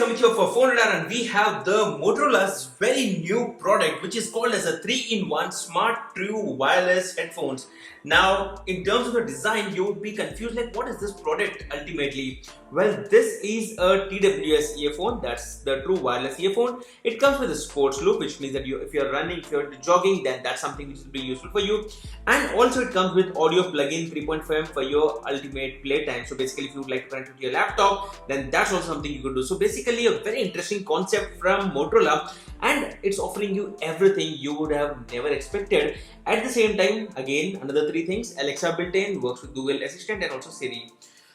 Amit here for Phone Radar, and we have the Motorola's very new product which is called as a 3-in-1 Smart True Wireless Headphones. Now, in terms of the design, you would be confused like what is this product ultimately? Well, this is a TWS earphone, that's the true wireless earphone. It comes with a sports loop, which means that if you're running, if you're jogging, then that's something which will be useful for you. And also it comes with audio plug-in 3.5 for your ultimate playtime. So basically if you would like to connect it to your laptop, then that's also something you could do. So basically a very interesting concept from Motorola, and it's offering you everything you would have never expected. At the same time, again, another three things: Alexa built-in, works with Google Assistant and also Siri.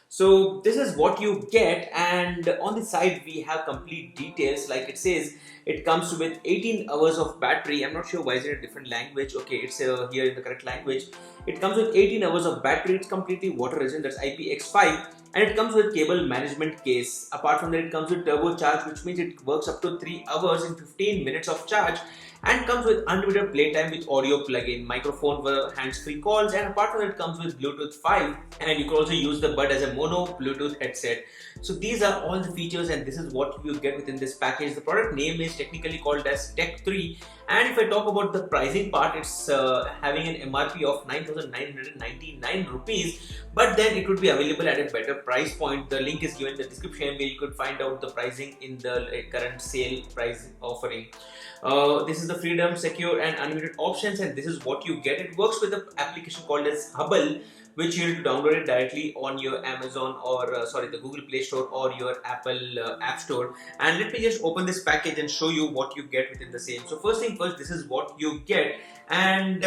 So this is what you get, and on the side we have complete details. Like it says, it comes with 18 hours of battery. I'm not sure why is it a different language. Okay, it's here in the correct language. It comes with 18 hours of battery. It's completely water resistant, that's IPX5, and it comes with cable management case. Apart from that, it comes with turbo charge, which means it works up to 3 hours in 15 minutes of charge, and comes with unlimited playtime with audio plug-in, microphone for hands-free calls, and apart from that, it comes with Bluetooth 5, and you can also use the bud as a mono Bluetooth headset. So these are all the features, and this is what you get within this package. The product name is technically called as Tech3, and if I talk about the pricing part, it's having an MRP of 9,999 rupees, but then it would be available at a better price point. The link is given in the description where you could find out the pricing in the current sale price offering. This is the freedom, secure and unlimited options, and this is what you get. It works with an application called as Hubble, which you need to download it directly on your Amazon or the Google Play Store or your Apple App Store. And let me just open this package and show you what you get within the same. So first thing first, this is what you get. And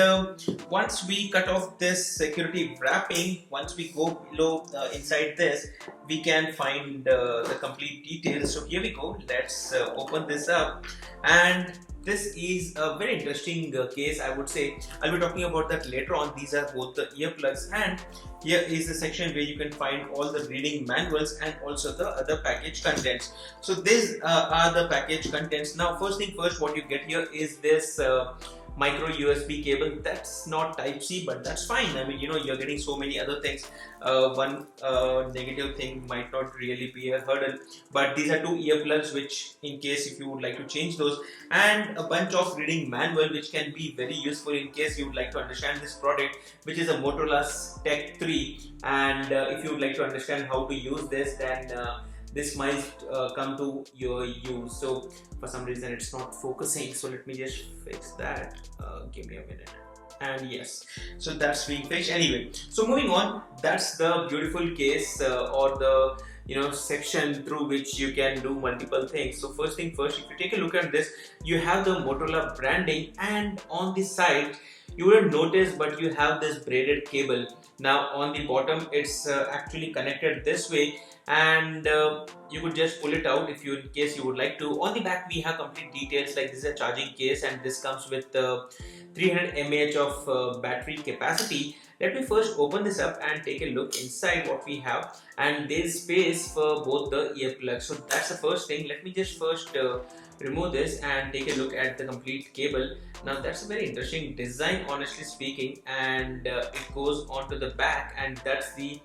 once we cut off this security wrapping, once we go below inside this, we can find the complete details. So here we go. Let's open this up, and this is a very interesting case, I would say. I'll be talking about that later on. These are both the earplugs, and here is the section where you can find all the reading manuals and also the other package contents. So these are the package contents. Now first thing first, what you get here is this micro USB cable. That's not type C, but that's fine. I mean, you're getting so many other things. One negative thing might not really be a hurdle, but these are two earplugs, which in case if you would like to change those, and a bunch of reading manual which can be very useful in case you would like to understand this product, which is a Motorola's Tech3, and if you would like to understand how to use this, then this might come to your use. So for some reason it's not focusing, so let me just fix that. Give me a minute. And yes, so that's being fixed. Anyway, so moving on, that's the beautiful case or the section through which you can do multiple things. So first thing first, if you take a look at this, you have the Motorola branding, and on the side you wouldn't notice, but you have this braided cable. Now on the bottom it's actually connected this way, and you could just pull it out if you in case you would like to. On the back we have complete details, like this is a charging case, and this comes with 300 mAh of battery capacity. Let me first open this up and take a look inside what we have, and there is space for both the earplugs. So that's the first thing. Let me just first remove this and take a look at the complete cable. Now that's a very interesting design, honestly speaking, and it goes onto the back, and that's the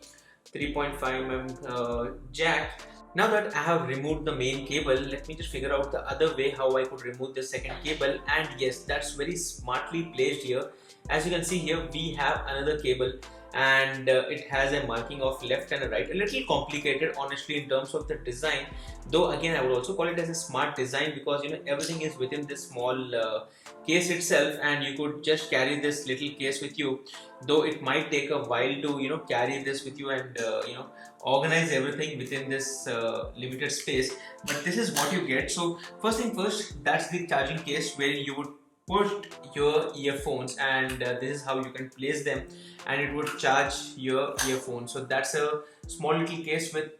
3.5mm jack. Now that I have removed the main cable, let me just figure out the other way how I could remove the second cable, and yes, that's very smartly placed here. As you can see here, we have another cable, and it has a marking of left and a right. A little complicated, honestly, in terms of the design, though again I would also call it as a smart design, because everything is within this small case itself, and you could just carry this little case with you, though it might take a while to carry this with you and organize everything within this limited space, but this is what you get. So first thing first, that's the charging case where you would put your earphones, and this is how you can place them, and it would charge your earphones. So that's a small little case with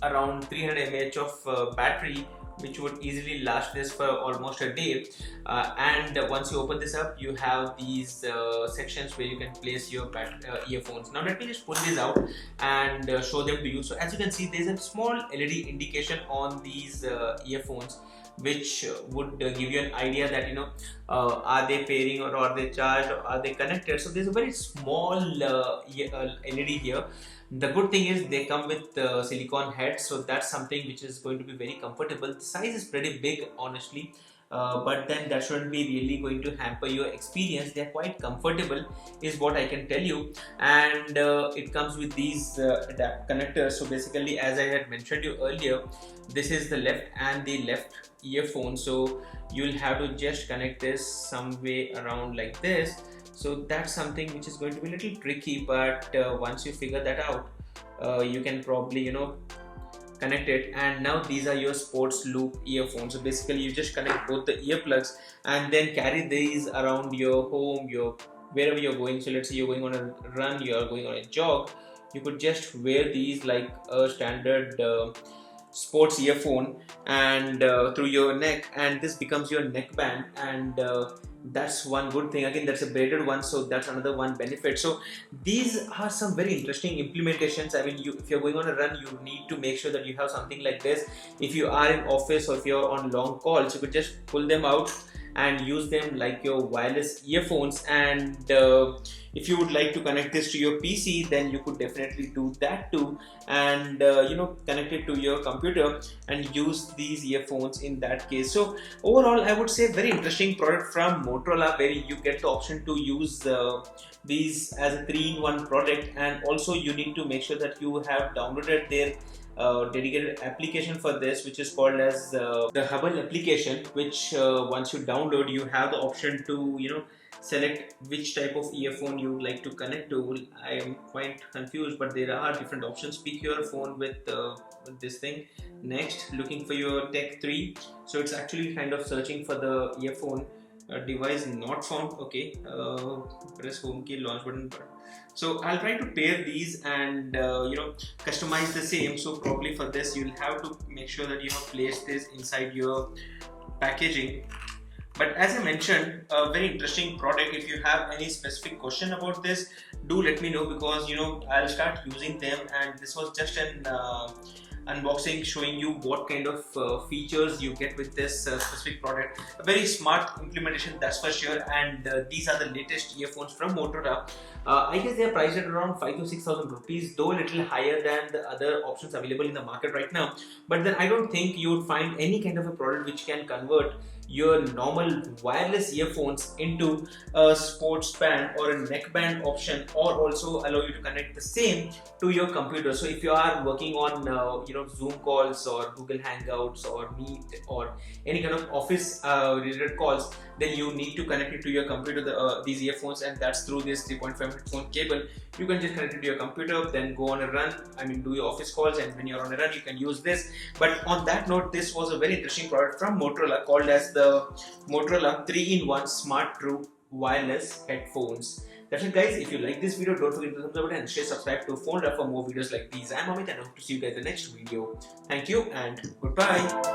around 300 mAh of battery, which would easily last this for almost a day. And once you open this up, you have these sections where you can place your earphones. Now let me just pull these out and show them to you. So as you can see, there's a small LED indication on these earphones, which would give you an idea that are they pairing or are they charged or are they connected. So there's a very small LED here. The good thing is they come with silicone heads, so that's something which is going to be very comfortable. The size is pretty big, honestly, but then that shouldn't be really going to hamper your experience. They're quite comfortable is what I can tell you, and it comes with these adapt connectors. So basically, as I had mentioned you earlier, this is the left and the left earphone, so you'll have to just connect this some way around like this. So that's something which is going to be a little tricky, but once you figure that out, you can probably connect it. And now these are your sports loop earphones. So basically you just connect both the earplugs and then carry these around your home, your wherever you're going. So let's say you're going on a run, you're going on a jog, you could just wear these like a standard sports earphone and through your neck, and this becomes your neckband. And that's one good thing. Again, that's a braided one, so that's another one benefit. So these are some very interesting implementations. I mean, if you're going on a run, you need to make sure that you have something like this. If you are in office or if you're on long calls, you could just pull them out and use them like your wireless earphones. And if you would like to connect this to your PC, then you could definitely do that too, and connect it to your computer and use these earphones in that case. So overall, I would say very interesting product from Motorola, where you get the option to use these as a 3-in-1 product. And also you need to make sure that you have downloaded their dedicated application for this, which is called as the Hubble application, which once you download, you have the option to select which type of earphone you would like to connect to. I am quite confused, but there are different options. Pick your phone with this thing. Next, looking for your Tech3. So it's actually kind of searching for the earphone. Device not found. Okay, press home key, launch button. So I'll try to pair these and customize the same. So probably for this you'll have to make sure that you have placed this inside your packaging. But as I mentioned, a very interesting product. If you have any specific question about this, do let me know, because I'll start using them. And this was just an unboxing showing you what kind of features you get with this specific product. A very smart implementation, that's for sure. And these are the latest earphones from Motorola. I guess they are priced at around 5,000 to 6,000 rupees, though a little higher than the other options available in the market right now. But then I don't think you would find any kind of a product which can convert your normal wireless earphones into a sports band or a neckband option, or also allow you to connect the same to your computer. So if you are working on Zoom calls or Google Hangouts or Meet or any kind of office related calls, then you need to connect it to your computer, these earphones, and that's through this 3.5 headphone cable. You can just connect it to your computer, then go on a run, do your office calls, and when you're on a run you can use this. But on that note, this was a very interesting product from Motorola called as the Motorola 3-in-1 Smart True Wireless Headphones. That's it guys. If you like this video, don't forget to thumbs up button and share, subscribe to Phone Lab for more videos like these. I'm Amit and I hope to see you guys in the next video. Thank you and goodbye.